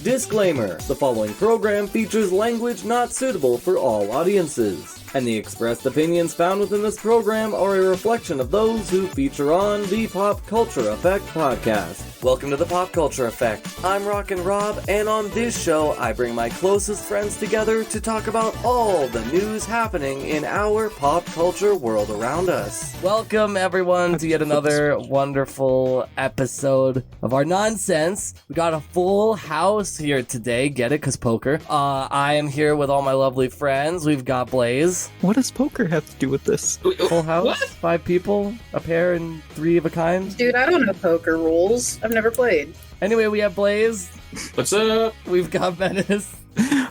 Disclaimer: the following program features language not suitable for all audiences, and the expressed opinions found within this program are a reflection of those who feature on the PopCulture Effect podcast. Welcome to the PopCulture Effect. I'm Rockin Rob, and on this show, I bring my closest friends together to talk about all the news happening in our pop culture world around us. Welcome, everyone, to yet another wonderful episode of our nonsense. We got a full house here today. Get it? Because poker. I am here with all my lovely friends. We've got Blaze. What does poker have to do with this? Full house? What? 5 people, a pair, and 3 of a kind. Dude, I don't know poker rules. I've never played. Anyway, we have Blaze. What's up? We've got Menace.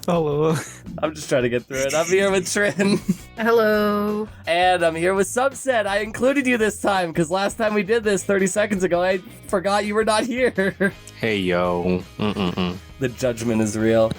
Hello. I'm just trying to get through it. I'm here with Trin. Hello. And I'm here with Subset. I included you this time, because last time we did this 30 seconds ago, I forgot you were not here. Hey, yo. The judgment is real.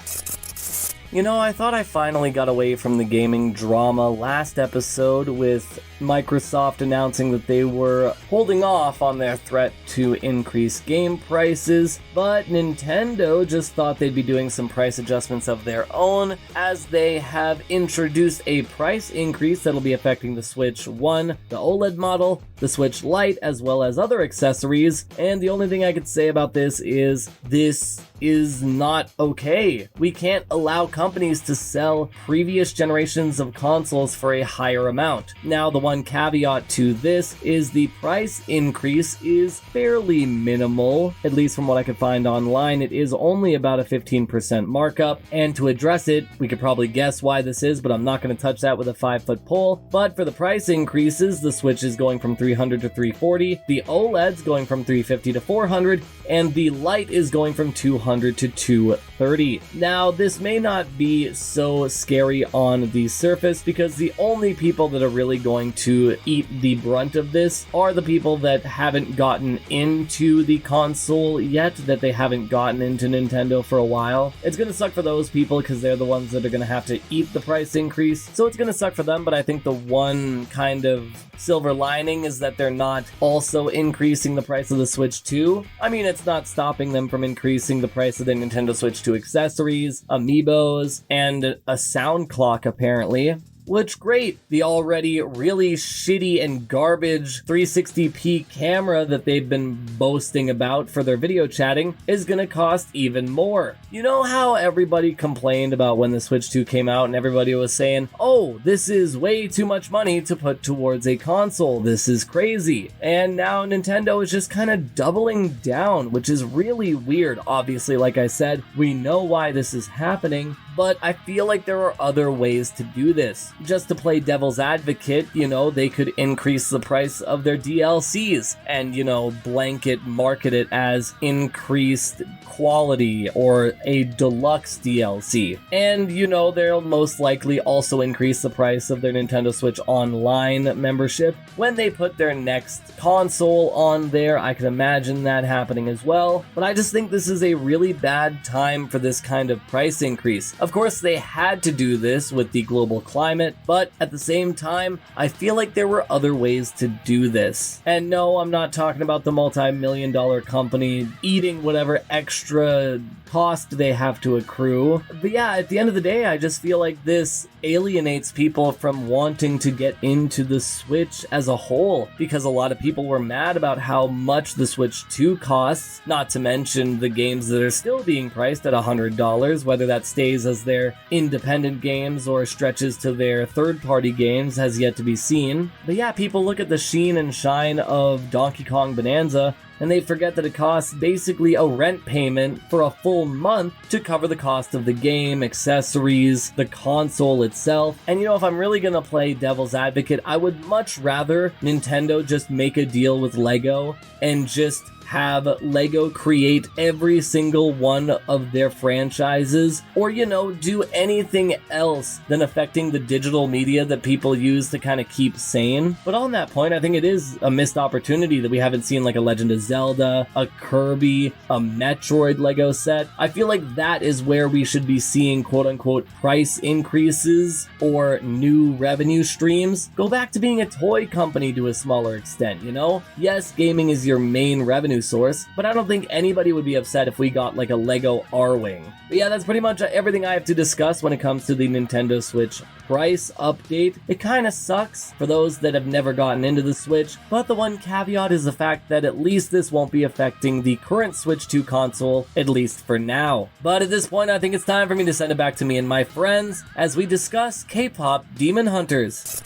You know, I thought I finally got away from the gaming drama last episode with Microsoft announcing that they were holding off on their threat to increase game prices, but Nintendo just thought they'd be doing some price adjustments of their own, as they have introduced a price increase that'll be affecting the Switch 1, the OLED model, the Switch Lite, as well as other accessories, and the only thing I could say about this is not okay. We can't allow companies to sell previous generations of consoles for a higher amount. Now, the one caveat to this is the price increase is fairly minimal, at least from what I could find online. It is only about a 15% markup, and to address it, we could probably guess why this is, but I'm not going to touch that with a 5-foot pole. But for the price increases, the Switch is going from $300 to $340, the OLED's going from $350 to $400, and the Lite is going from $200 to $230. Now, this may not be so scary on the surface, because the only people that are really going to eat the brunt of this are the people that haven't gotten into the console yet, that they haven't gotten into Nintendo for a while. It's gonna suck for those people because they're the ones that are gonna have to eat the price increase, so it's gonna suck for them. But I think the one kind of silver lining is that they're not also increasing the price of the Switch 2. I mean, it's not stopping them from increasing the price of the Nintendo Switch 2 accessories, amiibos, and a sound clock apparently. Which, great, the already really shitty and garbage 360p camera that they've been boasting about for their video chatting is gonna cost even more. You know how everybody complained about when the Switch 2 came out and everybody was saying, oh, this is way too much money to put towards a console, this is crazy. And now Nintendo is just kind of doubling down, which is really weird. Obviously, like I said, we know why this is happening, but I feel like there are other ways to do this. Just to play devil's advocate, you know, they could increase the price of their DLCs and, you know, blanket market it as increased quality or a deluxe DLC. And, you know, they'll most likely also increase the price of their Nintendo Switch Online membership when they put their next console on there. I can imagine that happening as well. But I just think this is a really bad time for this kind of price increase. Of course, they had to do this with the global climate, but at the same time, I feel like there were other ways to do this. And no, I'm not talking about the multi-million-dollar company eating whatever extra cost they have to accrue. But yeah, at the end of the day, I just feel like this alienates people from wanting to get into the Switch as a whole, because a lot of people were mad about how much the Switch 2 costs, not to mention the games that are still being priced at $100, whether that stays as their independent games or stretches to their third-party games has yet to be seen. But yeah, people look at the sheen and shine of Donkey Kong Bonanza and they forget that it costs basically a rent payment for a full month to cover the cost of the game, accessories, the console itself. And you know, if I'm really gonna play devil's advocate, I would much rather Nintendo just make a deal with Lego and just have Lego create every single one of their franchises, or, you know, do anything else than affecting the digital media that people use to kind of keep sane. But on that point, I think it is a missed opportunity that we haven't seen like a Legend of Zelda, a Kirby, a Metroid Lego set. I feel like that is where we should be seeing quote-unquote price increases or new revenue streams. Go back to being a toy company to a smaller extent, you know? Yes, gaming is your main revenue revenue source, but I don't think anybody would be upset if we got like a Lego R-Wing. But yeah, that's pretty much everything I have to discuss when it comes to the Nintendo Switch price update. It kind of sucks for those that have never gotten into the Switch, but the one caveat is the fact that at least this won't be affecting the current Switch 2 console, at least for now. But at this point, I think it's time for me to send it back to me and my friends as we discuss K-pop Demon Hunters.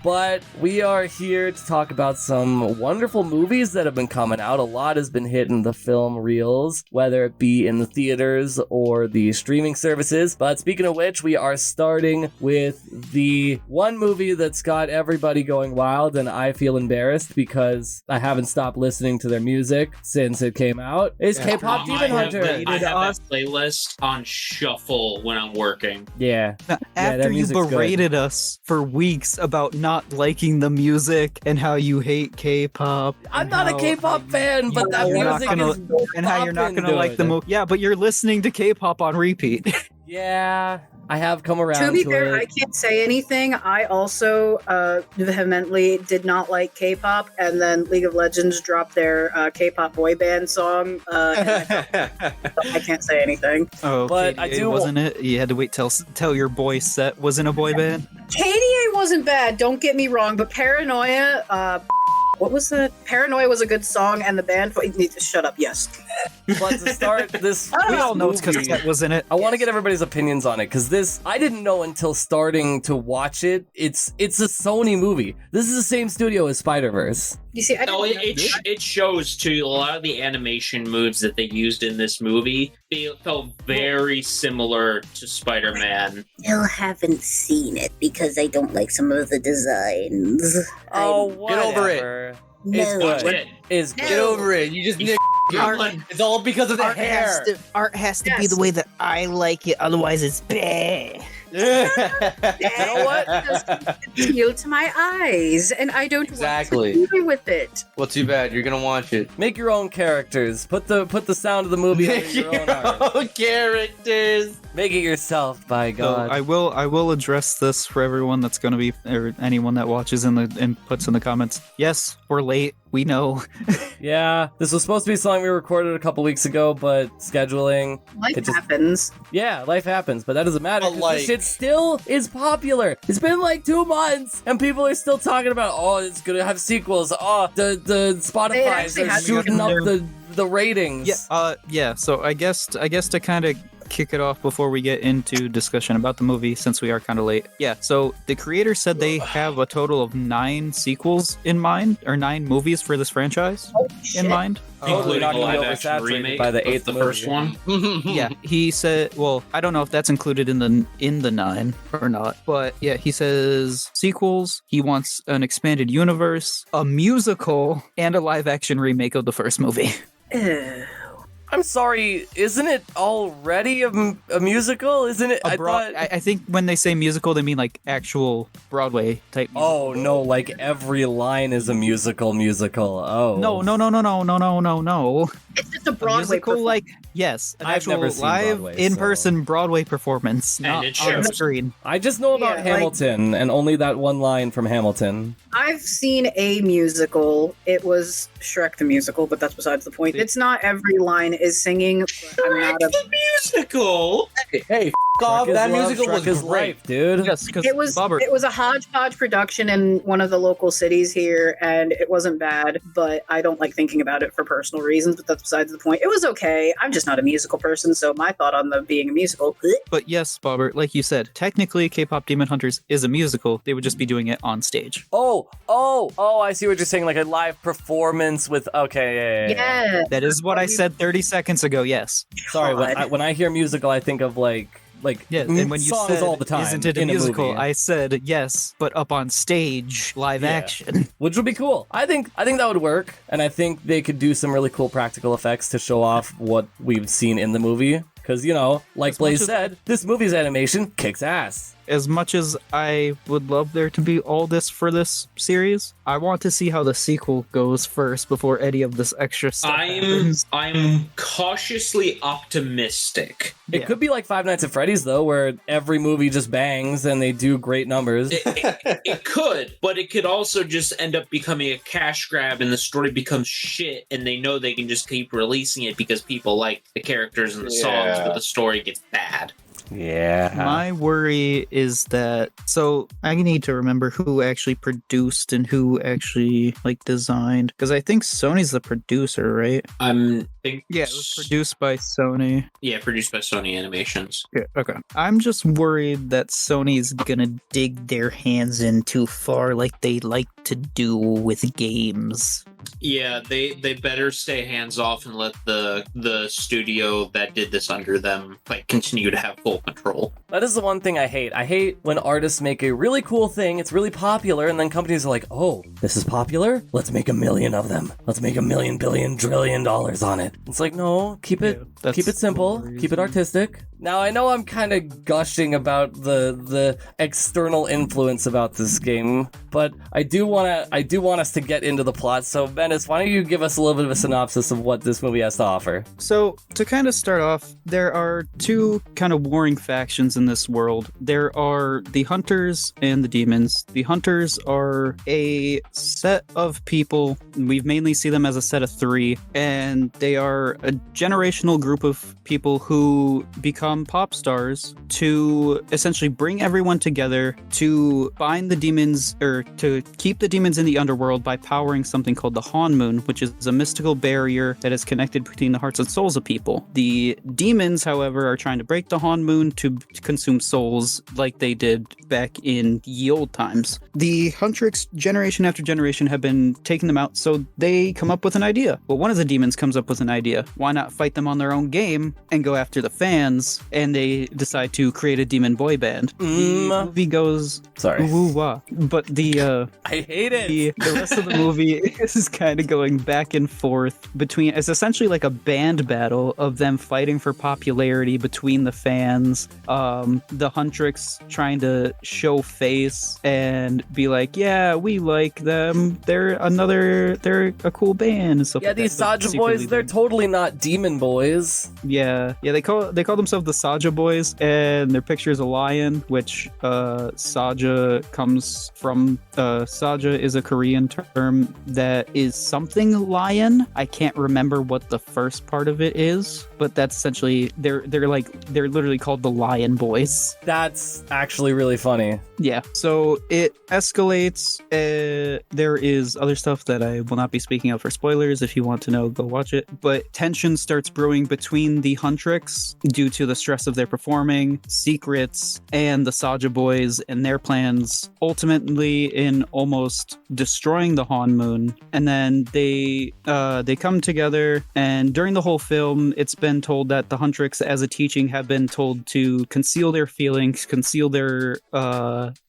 But we are here to talk about some wonderful movies that have been coming out. A lot has been hitting the film reels, whether it be in the theaters or the streaming services. But speaking of which, we are starting with the one movie that's got everybody going wild, and I feel embarrassed because I haven't stopped listening to their music since it came out. It's K-pop Demon Hunter. I have that playlist on shuffle when I'm working. Yeah. Now, after that you music's berated us for weeks about not liking the music and how you hate K-pop. I'm not a K-pop fan, but that music is and how you're not bopping gonna like to the it. movie. Yeah, but you're listening to K-pop on repeat. Yeah, I have come around To be to fair, it. I can't say anything. I also vehemently did not like K-pop, and then League of Legends dropped their K-pop boy band song. I can't say anything. Oh, But I KDA, do- wasn't it? You had to wait till your boy set was in a boy band. KDA wasn't bad, don't get me wrong, but Paranoia, what was that? Paranoia was a good song, and the band. Shut up. Yes. But to start this, We We all know it's because movie, Set was in it. I want to get everybody's opinions on it because this I didn't know until starting to watch it. It's a Sony movie. This is the same studio as Spider-Verse. You see, I No, didn't it shows too. A lot of the animation moves that they used in this movie felt very similar to Spider-Man. Still haven't seen it because I don't like some of the designs. Oh, Get over it. whatever. No. It's Watch good. it. It's good. Get over it. You just nick. It's all because of the hair. Art has to be Yes. the way that I like it, otherwise it's bad. You know what? appeal to my eyes, and I don't Exactly. want to deal with it. Well, too bad. You're gonna watch it. Make your own characters. Put the sound of the movie under your own art. characters. Make it yourself, by So God. I will address this for everyone that's going to be, or anyone that watches and puts in the comments. Yes, we're late. We know. Yeah, this was supposed to be something we recorded a couple weeks ago, but scheduling. Life It just- happens. Yeah, life happens, but that doesn't matter. But 'cause like- this shit still is popular. It's been like 2 months, and people are still talking about, oh, it's gonna have sequels. Oh, the Spotify's actually are has shooting up sequels. the ratings. Yeah. So I guess to kind of kick it off before we get into discussion about the movie, since we are kind of late. Yeah. So the creator said they have a total of 9 sequels in mind, or 9 movies for this franchise in mind. Totally Including not the gonna be live-action oversaturated remake by the of 8th the movie. first one. Yeah, he said. Well, I don't know if that's included in the 9 or not, but yeah, he says sequels. He wants an expanded universe, a musical, and a live-action remake of the first movie. Ew. I'm sorry, isn't it already a musical? Isn't it? I think when they say musical, they mean like actual Broadway type. Oh no, like every line is a musical. Oh. No. It's just a A Broadway musical, performance. like, yes, an I've actual never seen live Broadway, in-person Broadway performance, And not it on shows. screen. I just know about Yeah, Hamilton and only that one line from Hamilton. I've seen a musical. It was Shrek the musical, but that's besides the point. It's not every line is singing. But I'm not a, Musical. Hey, off. Shrek is That love, musical Shrek was is great. life, dude. Yes, because it was a hodgepodge production in one of the local cities here, and it wasn't bad. But I don't like thinking about it for personal reasons. But that's besides the point. It was okay. I'm just not a musical person, so my thought on them being a musical. But yes, Bobber, like you said, technically K-pop Demon Hunters is a musical. They would just be doing it on stage. Oh, I see what you're saying, like a live performance with, okay, yeah. Yeah. That is what I said 30 seconds ago, yes. Sorry, God. when I hear musical, I think of like Yeah, and when you songs said, all the time isn't it a in musical? movie. I said yes, but up on stage, live Yeah. action. Which would be cool. I think that would work, and I think they could do some really cool practical effects to show off what we've seen in the movie. Because, you know, like As Blaze much as- said, this movie's animation kicks ass. As much as I would love there to be all this for this series, I want to see how the sequel goes first before any of this extra stuff happens. I'm cautiously optimistic. It could be like Five Nights at Freddy's, though, where every movie just bangs and they do great numbers. It could, but it could also just end up becoming a cash grab and the story becomes shit and they know they can just keep releasing it because people like the characters and the songs, but the story gets bad. Yeah. My worry is that, so I need to remember who actually produced and who actually like designed, because I think Sony's the producer, right? It was produced by Sony. Yeah, produced by Sony Animations. Yeah, okay. I'm just worried that Sony's gonna dig their hands in too far like they like to do with games. Yeah, they better stay hands off and let the studio that did this under them like continue to have full control. That is the one thing I hate. I hate when artists make a really cool thing, it's really popular, and then companies are like, oh, this is popular? Let's make 1 million of them. Let's make $1 million, billion, trillion on it. It's like, no, keep it simple, keep it artistic. Now, I know I'm kind of gushing about the external influence about this game, but I do want us to get into the plot. So, Menace, why don't you give us a little bit of a synopsis of what this movie has to offer? So, to kind of start off, there are two kind of warring factions in this world. There are the hunters and the demons. The hunters are a set of people. We mainly see them as a set of 3, and they are a generational group of people who become pop stars to essentially bring everyone together to bind the demons, or to keep the demons in the underworld by powering something called the Han Moon, which is a mystical barrier that is connected between the hearts and souls of people. The demons, however, are trying to break the Han Moon to consume souls like they did back in ye old times. The Huntrix, generation after generation, have been taking them out, so they come up with an idea. Well, one of the demons comes up with an idea. Why not fight them on their own game and go after the fans? And they decide to create a demon boy band. The movie goes... Sorry. Ooh-wah. But the... I hate it! The rest of the movie is kind of going back and forth between... It's essentially like a band battle of them fighting for popularity between the fans. The Huntrix trying to show face and be like, yeah, we like them. They're a cool band and stuff Yeah, like these that. Saja boys, they're totally not demon boys. Yeah, they call themselves the Saja Boys, and their picture is a lion, which Saja comes from. Saja is a Korean term that is something lion. I can't remember what the first part of it is, but that's essentially they're literally called the Lion Boys. That's actually really funny. Yeah, so it escalates. There is other stuff that I will not be speaking of for spoilers. If you want to know, go watch it. But tension starts brewing between the Huntrix due to the stress of their performing, secrets, and the Saja boys and their plans, ultimately in almost destroying the Han Moon. And then they come together, and during the whole film, it's been told that the Huntrix, as a teaching, have been told to conceal their feelings, conceal their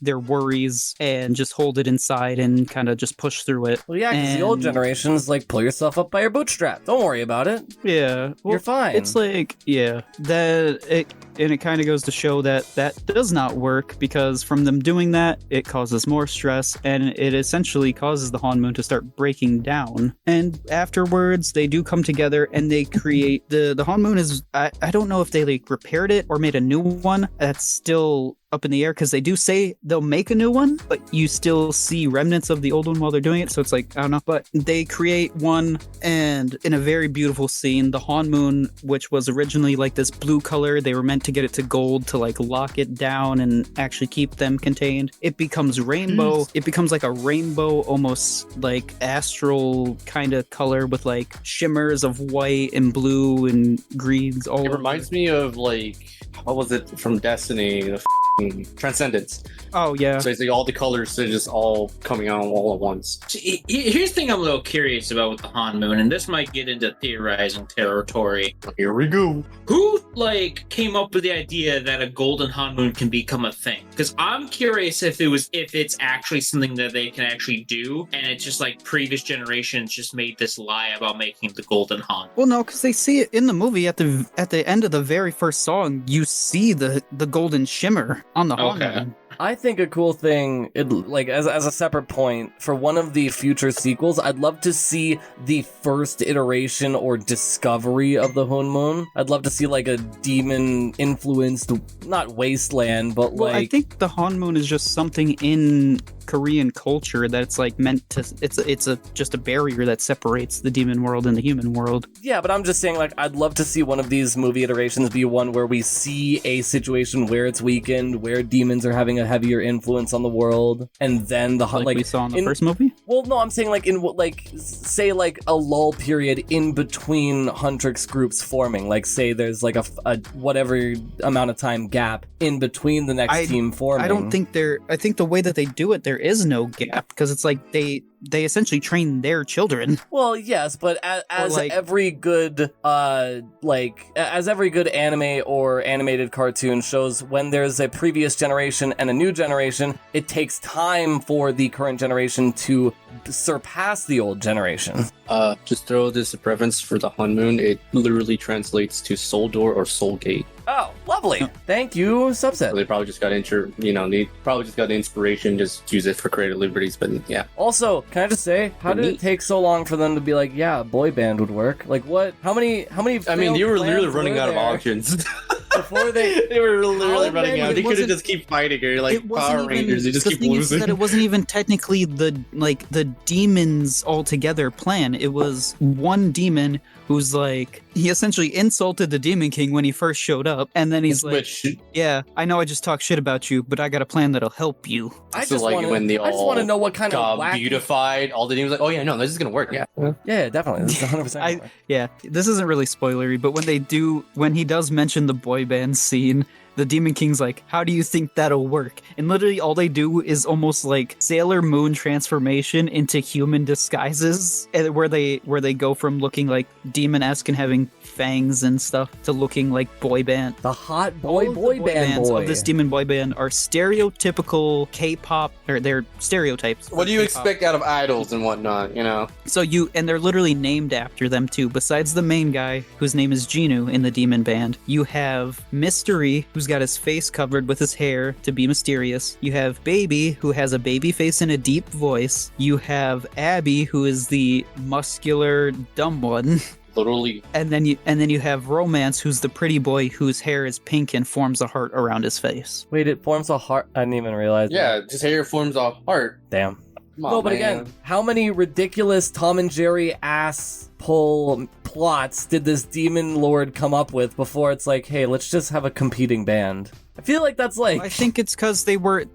worries, and just hold it inside and kind of just push through it. Well, yeah, because the old generation's like, pull yourself up by your bootstrap. Don't worry about it. Yeah. Well, you're fine. It's like, yeah, it kind of goes to show that does not work, because from them doing that, it causes more stress, and it essentially causes the Han Moon to start breaking down. And afterwards, they do come together and they create the Han Moon is, I don't know if they like repaired it or made a new one. That's still up in the air, because they do say they'll make a new one, but you still see remnants of the old one while they're doing it, so it's like, I don't know. But they create one, and in a very beautiful scene, the Han Moon, which was originally like this blue color, they were meant to get it to gold to like lock it down and actually keep them contained. It becomes rainbow. It becomes like a rainbow, almost like astral kind of color with like shimmers of white and blue and greens all It over. reminds me of like, what was it from Destiny? The Transcendence. Oh yeah. So it's like all the colors are just all coming out all at once. Here's the thing I'm a little curious about with the Han Moon, and this might get into theorizing territory. Here we go. Who like came up with the idea that a golden honeymoon can become a thing? Because I'm curious if it's actually something that they can actually do, and it's just like previous generations just made this lie about making the golden honeymoon. Well, no, because they see it in the movie at the end of the very first song. You see the golden shimmer on the honeymoon. I think a cool thing, as a separate point, for one of the future sequels, I'd love to see the first iteration or discovery of the Hunmoon. I'd love to see like a demon-influenced, not wasteland, but Well, I think the honeymoon is just something in Korean culture that's like meant to. It's just a barrier that separates the demon world and the human world. Yeah, but I'm just saying, like, I'd love to see one of these movie iterations be one where we see a situation where it's weakened, where demons are having a heavier influence on the world, and then we saw in the first movie. Well, no, I'm saying say a lull period in between Huntrix groups forming. Like, say there's like a whatever amount of time gap in between the next team forming. I don't think I think the way that they do it, there is no gap, because it's like they essentially train their children. Well, yes, but as every good anime or animated cartoon shows, when there's a previous generation and a new generation, it takes time for the current generation to surpass the old generation. Just throw this a preference for the Hunmoon. It literally translates to soul door or soul gate. Oh, lovely. Thank you, Subset. So they probably just got they probably just got the inspiration, just use it for creative liberties, but yeah. Also, can I just say, how did it take so long for them to be like, yeah, boy band would work? Like, what? How many? I mean, you were literally running out of options. Before they were literally running out. They couldn't just keep fighting her like Power Rangers. They just keep losing. That it wasn't even technically the demons all together plan. It was one demon who's like, he essentially insulted the Demon King when he first showed up, and then he's like, yeah, I know I just talked shit about you, but I got a plan that'll help you. I just want to know what kind of wacky... beautified, all the demons like, oh yeah, no, this is gonna work. Yeah, definitely. This is 100%. Yeah, this isn't really spoilery, but when he does mention the boy band scene, the Demon King's like, how do you think that'll work? And literally all they do is almost like Sailor Moon transformation into human disguises, where they go from looking like demon-esque and having fangs and stuff to looking like boy band. The hot boy band of this demon boy band are stereotypical K-pop, or they're stereotypes. What do you expect out of idols and whatnot, you know? And they're literally named after them too. Besides the main guy, whose name is Genu in the demon band, you have Mystery, who's got his face covered with his hair to be mysterious. You have Baby, who has a baby face and a deep voice. You have Abby, who is the muscular dumb one. Literally. And then you have Romance, who's the pretty boy whose hair is pink and forms a heart around his face. Wait, it forms a heart? I didn't even realize that. His hair forms a heart. Damn. But again, how many ridiculous Tom and Jerry ass pull plots did this demon lord come up with before it's like, hey, let's just have a competing band? I feel like that's like... I think it's because they weren't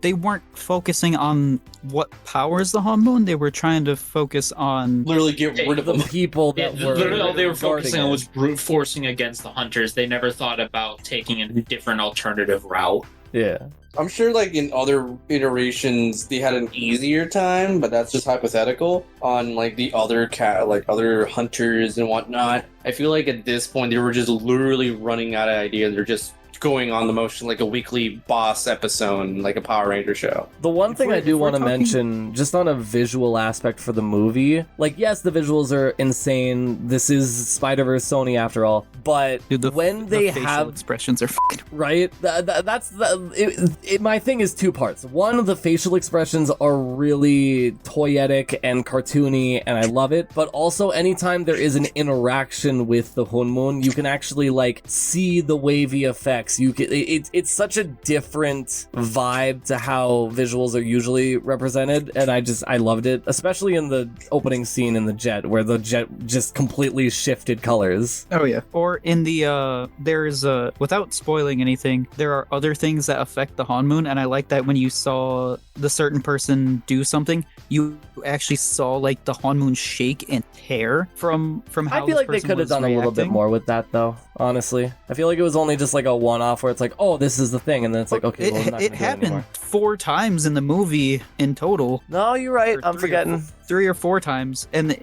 focusing on what powers the Hunmoon. They were trying to focus on... literally get rid of the people that were... Literally all they were focusing on was brute forcing against the hunters. They never thought about taking a different alternative route. Yeah. I'm sure like in other iterations they had an easier time, but that's just hypothetical on like the other other hunters and whatnot. I feel like at this point they were just literally running out of ideas. They're just going on the motion like a weekly boss episode, like a Power Ranger show. The one thing I do want to mention, just on a visual aspect for the movie, like, yes, the visuals are insane. This is Spider-Verse Sony after all, but when they have expressions are fucking right. My thing is two parts. One, the facial expressions are really toyetic and cartoony, and I love it. But also, anytime there is an interaction with the Hunmoon, you can actually like see the wavy effects. It's such a different vibe to how visuals are usually represented, and I loved it, especially in the opening scene in the jet, where the jet just completely shifted colors. Oh yeah. Or in the there's without spoiling anything, there are other things that affect the Hunmoon, and I like that when you saw the certain person do something, you actually saw like the Hunmoon shake and tear from how I feel like they could have done a little bit more with that though, honestly. I feel like it was only just like a one-off where it's like, oh, this is the thing, and then it's like, okay, well, I'm not it happened 4 times in the movie in total. No, you're right. Or I'm forgetting. 3 or 4 times, and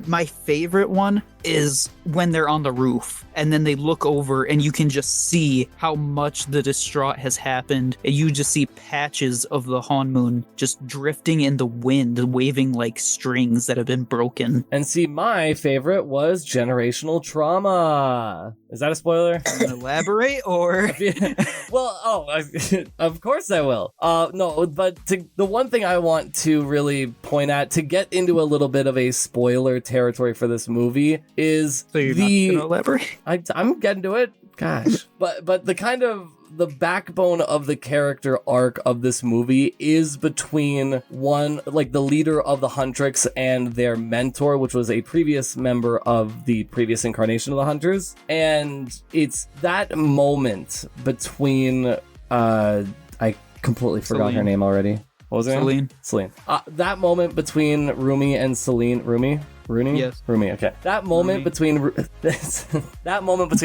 my favorite one is when they're on the roof and then they look over and you can just see how much the distraught has happened, and you just see patches of the Hanmoon just drifting in the wind, waving like strings that have been broken. And see, my favorite was generational trauma. Is that a spoiler? Elaborate or Well, of course I will. No, but the one thing I want to really point at to get into a little bit of a spoiler territory for this movie is so you're not gonna elaborate? I'm getting to it. Gosh. but the kind of the backbone of the character arc of this movie is between the leader of the Huntrix and their mentor, which was a previous member of the previous incarnation of the Hunters. And it's that moment between, I completely forgot her name already. What was her name? Celine. That moment between Rumi and Celine. Rumi? Yes. Rumi, okay. That moment between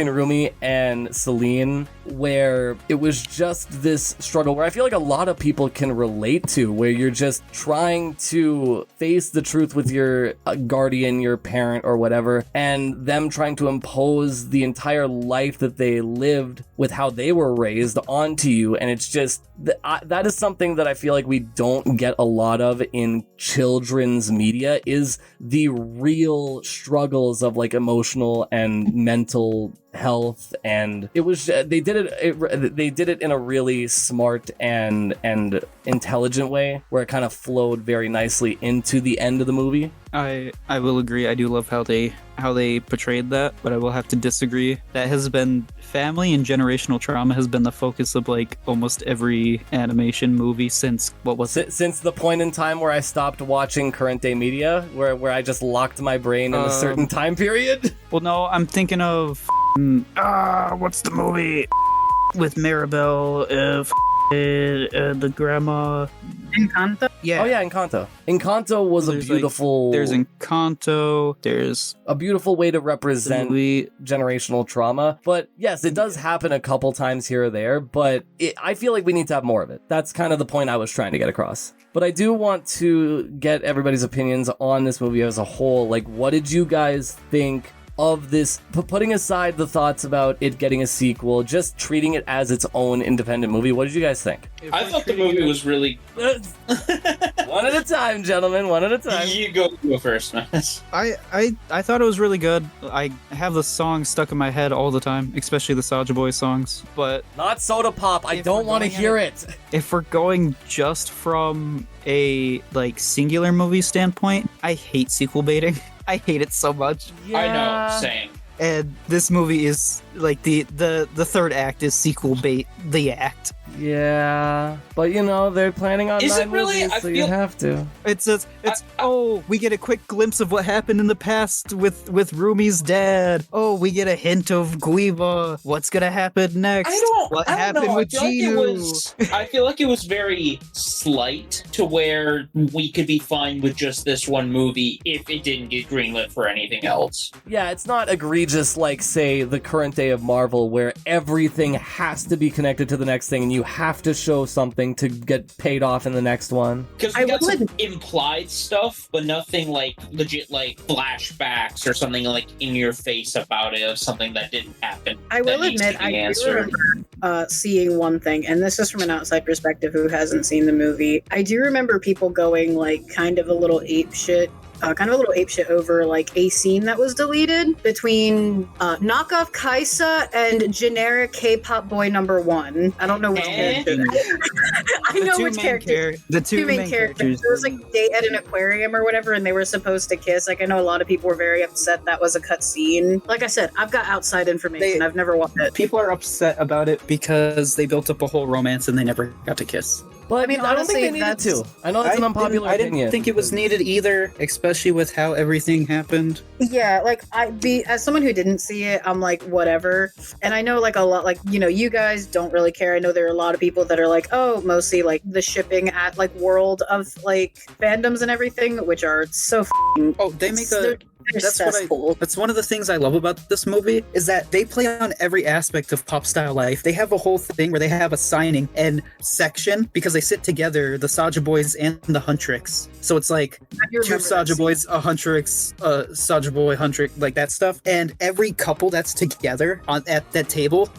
Rumi and Celine, where it was just this struggle where I feel like a lot of people can relate to, where you're just trying to face the truth with your guardian, your parent, or whatever, and them trying to impose the entire life that they lived with how they were raised onto you. And it's just that is something that I feel like we don't get a lot of in children's media, is the real struggles of like emotional and mental health. And it was they did it in a really smart and intelligent way, where it kind of flowed very nicely into the end of the movie. I will agree. I do love how they portrayed that, but I will have to disagree. That has been family and generational trauma has been the focus of like almost every animation movie since since the point in time where I stopped watching current day media, where I just locked my brain in a certain time period. Well, no, I'm thinking of what's the movie with Maribel? The grandma. Encanto? Yeah. Oh yeah, Encanto. Encanto was a beautiful. There's Encanto. There's a beautiful way to represent generational trauma. But yes, it does happen a couple times here or there. But I feel like we need to have more of it. That's kind of the point I was trying to get across. But I do want to get everybody's opinions on this movie as a whole. Like, what did you guys think of this, putting aside the thoughts about it getting a sequel, just treating it as its own independent movie? What did you guys think? I thought the movie was really... One at a time, gentlemen, one at a time. You go first, Menace. I thought it was really good. I have the song stuck in my head all the time, especially the Soulja Boy songs, but... Not Soda Pop, I don't want to hear it! If we're going just from a, like, singular movie standpoint, I hate sequel baiting. I hate it so much. Yeah. I know, same. And this movie is like the third act is sequel bait the act. Yeah, but you know they're planning on Is 9 it really? movies, so you have to. We get a quick glimpse of what happened in the past with Rumi's dad. Oh, we get a hint of Guiva. What's gonna happen next? What happened with Ginu? I feel like it was very slight to where we could be fine with just this one movie if it didn't get greenlit for anything else. Yeah, it's not egregious like, say, the current day of Marvel, where everything has to be connected to the next thing, and you have to show something to get paid off in the next one. Because we got some implied stuff, but nothing like legit like flashbacks or something like in your face about it of something that didn't happen. I will admit, I do remember seeing one thing, and this is from an outside perspective who hasn't seen the movie. I do remember people going like kind of a little ape shit over like a scene that was deleted between knockoff Kaisa and generic K-pop boy number 1. I don't know which character. I know which character. The two main characters. It was like a date at an aquarium or whatever, and they were supposed to kiss. Like, I know a lot of people were very upset that was a cut scene. Like I said, I've got outside information. I've never watched it. People are upset about it because they built up a whole romance and they never got to kiss. But I mean, I don't think they needed to. I know that's an unpopular opinion. I didn't think it was needed either, especially with how everything happened. Yeah, like as someone who didn't see it, I'm like, whatever. And I know like a lot, like, you know, you guys don't really care. I know there are a lot of people that are like, oh, mostly like the shipping at like world of like fandoms and everything, which are so Oh, they make They're That's what cesspool. That's one of the things I love about this movie is that they play on every aspect of pop style life. They have a whole thing where they have a signing and section because they sit together, the Saja Boys and the Huntrix. So it's like You two remember that Saja Boys, a Huntrix, Saja Boy, Huntrix, like that stuff. And every couple that's together at that table,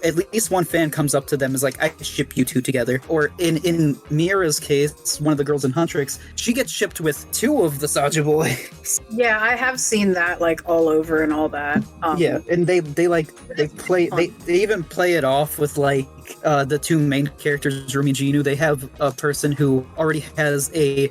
at least one fan comes up to them is like, I ship you two together. Or in Miura's case, one of the girls in Huntrix, she gets shipped with two of the Saja Boys. Yeah, I have seen that like all over and all that. Yeah, and they even play it off with like the two main characters, Rumi and Ginu. They have a person who already has a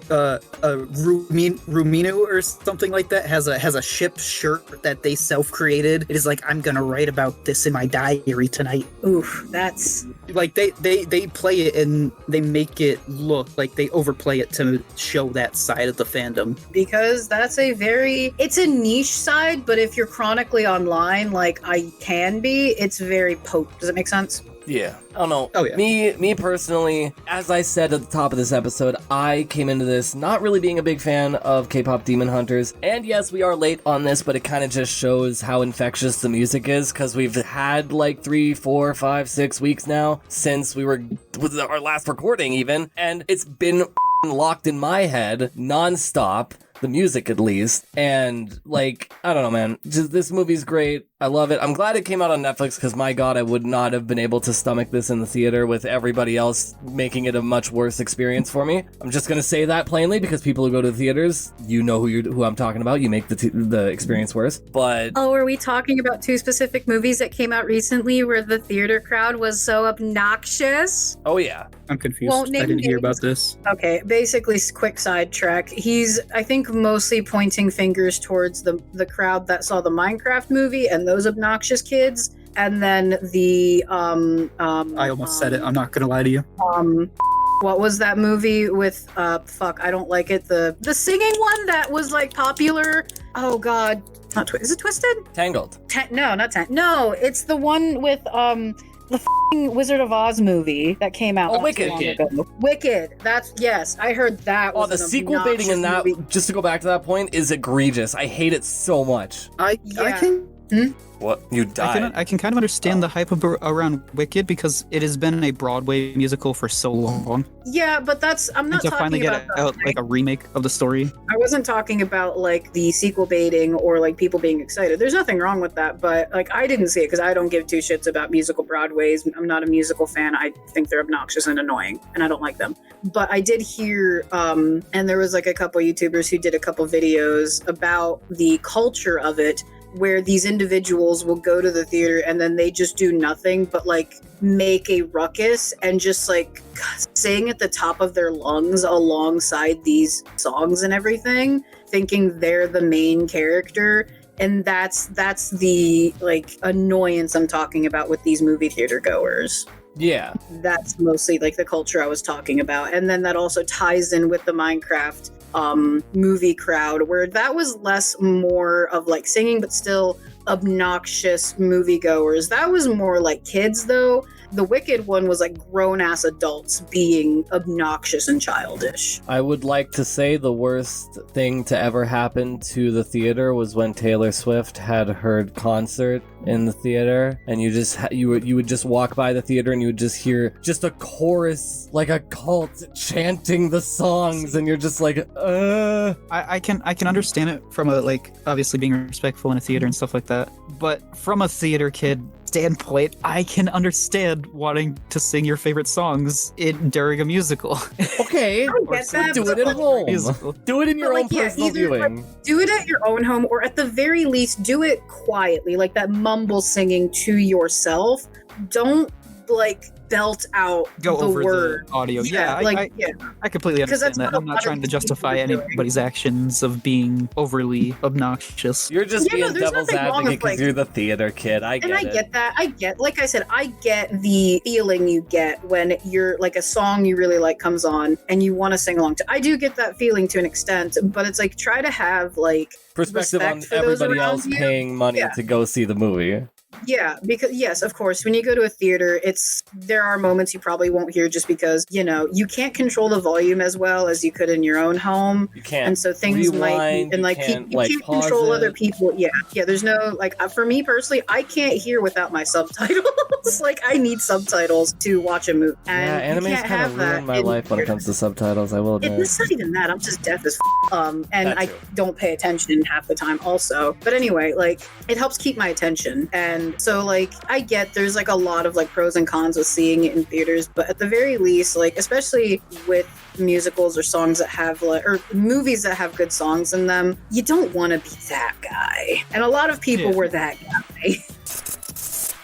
Ruminu or something like that, has a ship shirt that they self-created. It is like, I'm gonna write about this in my diary tonight. Oof, that's like they play it and they make it look like they overplay it to show that side of the fandom. because it's a niche side, but if you're chronically online, like I can be, it's very potent. Does it make sense? Yeah. I don't know. Oh, yeah. Me personally, as I said at the top of this episode, I came into this not really being a big fan of K-pop Demon Hunters. And yes, we are late on this, but it kind of just shows how infectious the music is, because we've had like 3, 4, 5, 6 weeks now since we were with our last recording even, and it's been locked in my head nonstop. The music, at least. And, like, I don't know, man. Just, this movie's great. I love it. I'm glad it came out on Netflix, because my god, I would not have been able to stomach this in the theater with everybody else making it a much worse experience for me. I'm just gonna say that plainly, because people who go to the theaters, you know who I'm talking about. You make the experience worse. But Oh, are we talking about two specific movies that came out recently where the theater crowd was so obnoxious? oh yeah, I'm confused. Won't I name didn't hear names. about this. Okay, basically, quick sidetrack. He's, I think, mostly pointing fingers towards the crowd that saw the Minecraft movie and those obnoxious kids, and then the I almost said it. I'm not gonna lie to you. what was that movie with I don't like it, the singing one that was like popular? Oh god, not is it Twisted? Tangled. No, not no, it's the one with the f***ing Wizard of Oz movie that came out. Oh, not Wicked. too long ago. Wicked. That's, yes, I heard that. Oh, Was the an sequel baiting in that, obnoxious movie. just to go back to that point, is egregious. I hate it so much. I Yeah. can What? You died. I can kind of understand the hype around Wicked because it has been a Broadway musical for so long. Yeah, but that's, I'm And not to finally talking get about out like a remake of the story. I wasn't talking about like the sequel baiting or like people being excited. There's nothing wrong with that, but like I didn't see it because I don't give two shits about musical Broadways. I'm not a musical fan. I think they're obnoxious and annoying, and I don't like them. But I did hear, and there was like a couple YouTubers who did a couple videos about the culture of it, where these individuals will go to the theater and then they just do nothing but like make a ruckus and just like sing at the top of their lungs alongside these songs and everything, thinking they're the main character. And that's the like annoyance I'm talking about with these movie theater goers. Yeah. That's mostly like the culture I was talking about. And then that also ties in with the Minecraft movie crowd, where that was more of like singing but still obnoxious moviegoers. That was more like kids though. The Wicked one was like grown-ass adults being obnoxious and childish. I would like to say the worst thing to ever happen to the theater was when Taylor Swift had her concert in the theater, and you would just walk by the theater and you would just hear just a chorus, like a cult chanting the songs, and you're just like, I can understand it from a like obviously being respectful in a theater and stuff like that, but from a theater kid standpoint, I can understand wanting to sing your favorite songs during a musical. Okay, get that, do but it at home. Musical. Do it in your But, own like, yeah, personal either, viewing. Do it at your own home, or at the very least, do it quietly, like that mumble singing to yourself. Don't like belt out Go the over word. the audio. Yeah, I completely 'Cause understand that's that. what a I'm not lot of trying to people justify are doing. anybody's actions of being overly obnoxious. You're just Yeah, no, being there's devil's nothing wrong advocate with, because like- you're the theater kid. I get And I it. get that. Like I said, I get the feeling you get when you're like a song you really like comes on and you want to sing along to. I do get that feeling to an extent, but it's like try to have like Perspective on respect for those everybody around else you. paying money Yeah. to go see the movie. Yeah, because yes, of course, when you go to a theater, there are moments you probably won't hear just because, you can't control the volume as well as you could in your own home. You can't And so things rewind, and like you can't, you can't pause control it. other people. Yeah. There's no for me personally, I can't hear without my subtitles. Like I need subtitles to watch a movie. And Yeah, you anime's can't kind have of that ruined my in life when it theater. comes to subtitles, I will admit. It's not even that. I'm just deaf as and That I too. don't pay attention half the time also. But anyway, like it helps keep my attention. And so like I get there's like a lot of like pros and cons with seeing it in theaters, but at the very least, like especially with musicals or songs that have or movies that have good songs in them, you don't want to be that guy. And a lot of people were that guy.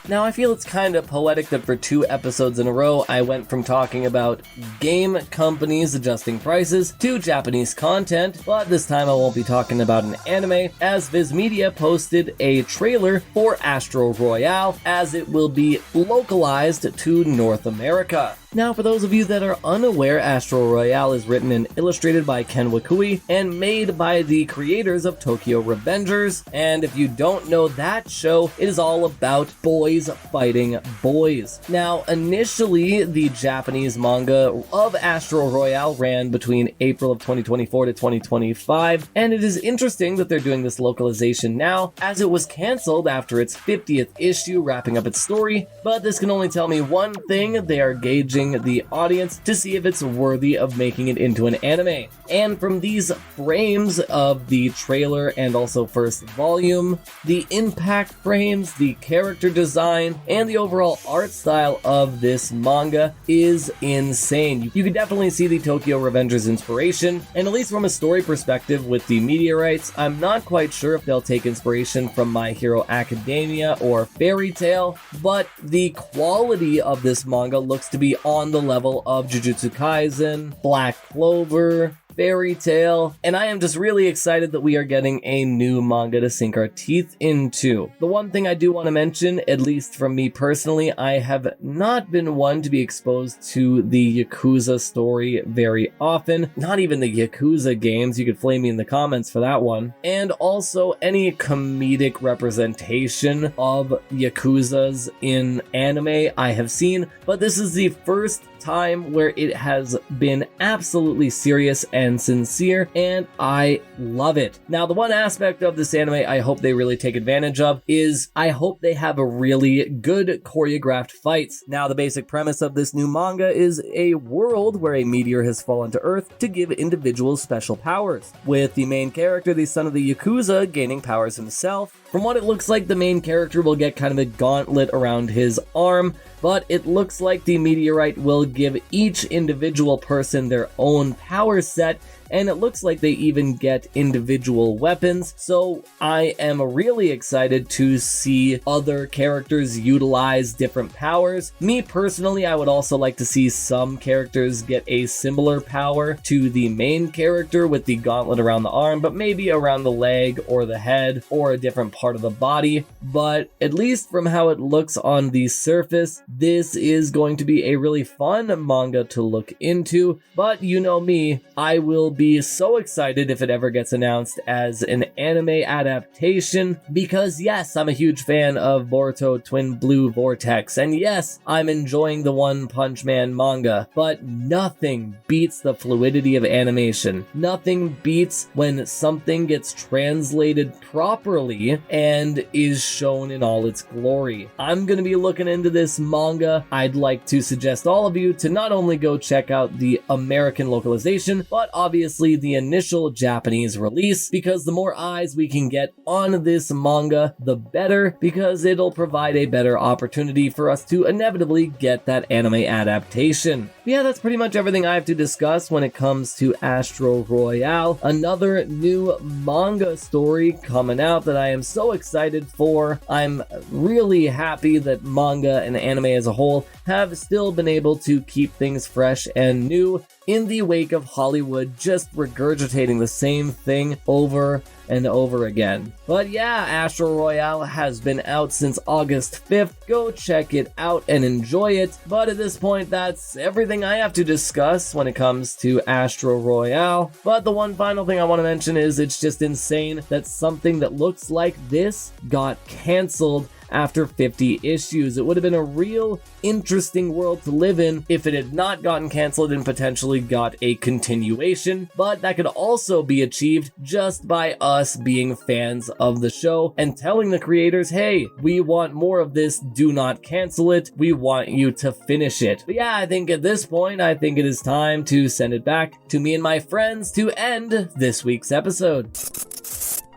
Now, I feel it's kind of poetic that for 2 episodes in a row, I went from talking about game companies adjusting prices to Japanese content, but this time I won't be talking about an anime, as Viz Media posted a trailer for Astro Royale, as it will be localized to North America. Now, for those of you that are unaware, Astro Royale is written and illustrated by Ken Wakui and made by the creators of Tokyo Revengers. And if you don't know that show, it is all about boys fighting boys. Now, initially, the Japanese manga of Astro Royale ran between April of 2024 to 2025, and it is interesting that they're doing this localization now, as it was canceled after its 50th issue wrapping up its story. But this can only tell me one thing: they are gauging the audience to see if it's worthy of making it into an anime. And from these frames of the trailer and also first volume, the impact frames, the character design, and the overall art style of this manga is insane. You can definitely see the Tokyo Revengers inspiration, and at least from a story perspective with the meteorites, I'm not quite sure if they'll take inspiration from My Hero Academia or Fairy Tail, but the quality of this manga looks to be on the level of Jujutsu Kaisen, Black Clover, Fairy Tail, and I am just really excited that we are getting a new manga to sink our teeth into. The one thing I do want to mention, at least from me personally, I have not been one to be exposed to the Yakuza story very often, not even the Yakuza games. You could flame me in the comments for that one. And also any comedic representation of Yakuzas in anime I have seen, but this is the first time where it has been absolutely serious and sincere, and I love it. Now, the one aspect of this anime I hope they really take advantage of is I hope they have a really good choreographed fights. Now, the basic premise of this new manga is a world where a meteor has fallen to Earth to give individuals special powers, with the main character, the son of the Yakuza, gaining powers himself. From what it looks like, the main character will get kind of a gauntlet around his arm, but it looks like the meteorite will give each individual person their own power set, and it looks like they even get individual weapons. So I am really excited to see other characters utilize different powers. Me personally, I would also like to see some characters get a similar power to the main character with the gauntlet around the arm, but maybe around the leg or the head or a different part of the body. But at least from how it looks on the surface, this is going to be a really fun manga to look into. But you know me, I will be so excited if it ever gets announced as an anime adaptation, because yes, I'm a huge fan of Boruto Twin Blue Vortex, and yes, I'm enjoying the One Punch Man manga, but nothing beats the fluidity of animation. Nothing beats when something gets translated properly and is shown in all its glory. I'm gonna be looking into this manga. I'd like to suggest all of you to not only go check out the American localization, but obviously the initial Japanese release, because the more eyes we can get on this manga, the better, because it'll provide a better opportunity for us to inevitably get that anime adaptation. Yeah, that's pretty much everything I have to discuss when it comes to Astro Royale, another new manga story coming out that I am so excited for. I'm really happy that manga and anime as a whole have still been able to keep things fresh and new in the wake of Hollywood just regurgitating the same thing over and over again. But yeah, Astro Royale has been out since August 5th. Go check it out and enjoy it. But at this point, that's everything I have to discuss when it comes to Astro Royale. But the one final thing I want to mention is it's just insane that something that looks like this got canceled after 50 issues. It would have been a real interesting world to live in if it had not gotten canceled and potentially got a continuation, but that could also be achieved just by us being fans of the show and telling the creators, hey, we want more of this, do not cancel it, we want you to finish it. But yeah, I think at this point, I think it is time to send it back to me and my friends to end this week's episode.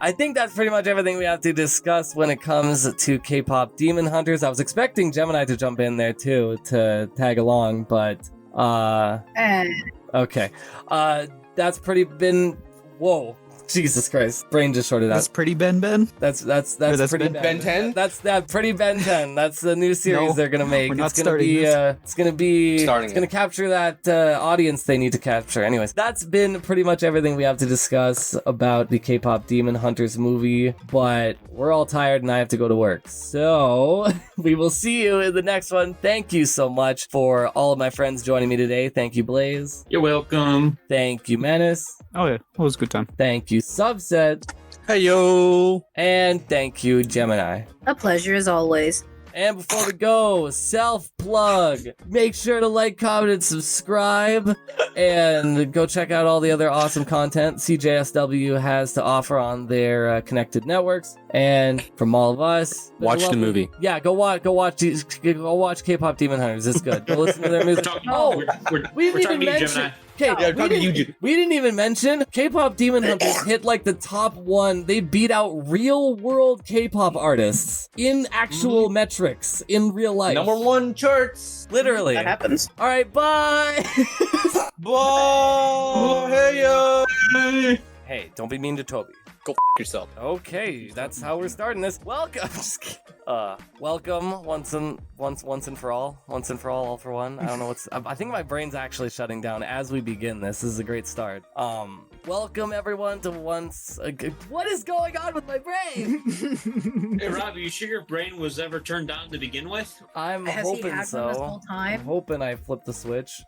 I think that's pretty much everything we have to discuss when it comes to K-pop Demon Hunters. I was expecting Gemini to jump in there too, to tag along, but okay. That's pretty been... Whoa. Jesus Christ. Brain just shorted out. That's pretty Ben. That's that's pretty Ben 10? That's pretty Ben 10. That's the new series they're gonna make. We're not It's gonna capture that audience they need to capture. Anyways, that's been pretty much everything we have to discuss about the K-pop Demon Hunters movie, but we're all tired and I have to go to work. So we will see you in the next one. Thank you so much for all of my friends joining me today. Thank you, Blaze. You're welcome. Thank you, Menace. Oh yeah, it was a good time. Thank you, Subset. Hey yo. And thank you, Gemini. A pleasure as always. And before we go, self-plug. Make sure to like, comment, and subscribe. And go check out all the other awesome content CJSW has to offer on their connected networks. And from all of us, Watch the movie. Yeah, go watch K-pop Demon Hunters. It's good. Go listen to their music. We didn't even mention. Okay, we didn't even mention K-pop Demon Hunters hit like the top one. They beat out real world K-pop artists in actual metrics in real life. #1 charts. Literally. That happens. All right, bye. Bye. Hey yo. Hey, don't be mean to Toby. Go yourself. Okay, that's how we're starting this. Welcome. Just kidding. Welcome once and for all, all for one. I don't know what's. I think my brain's actually shutting down as we begin. This is a great start. Welcome everyone to once. What is going on with my brain? Hey Rob, are you sure your brain was ever turned on to begin with? I'm Has he hoping had so. one this whole time? I'm hoping I flipped the switch.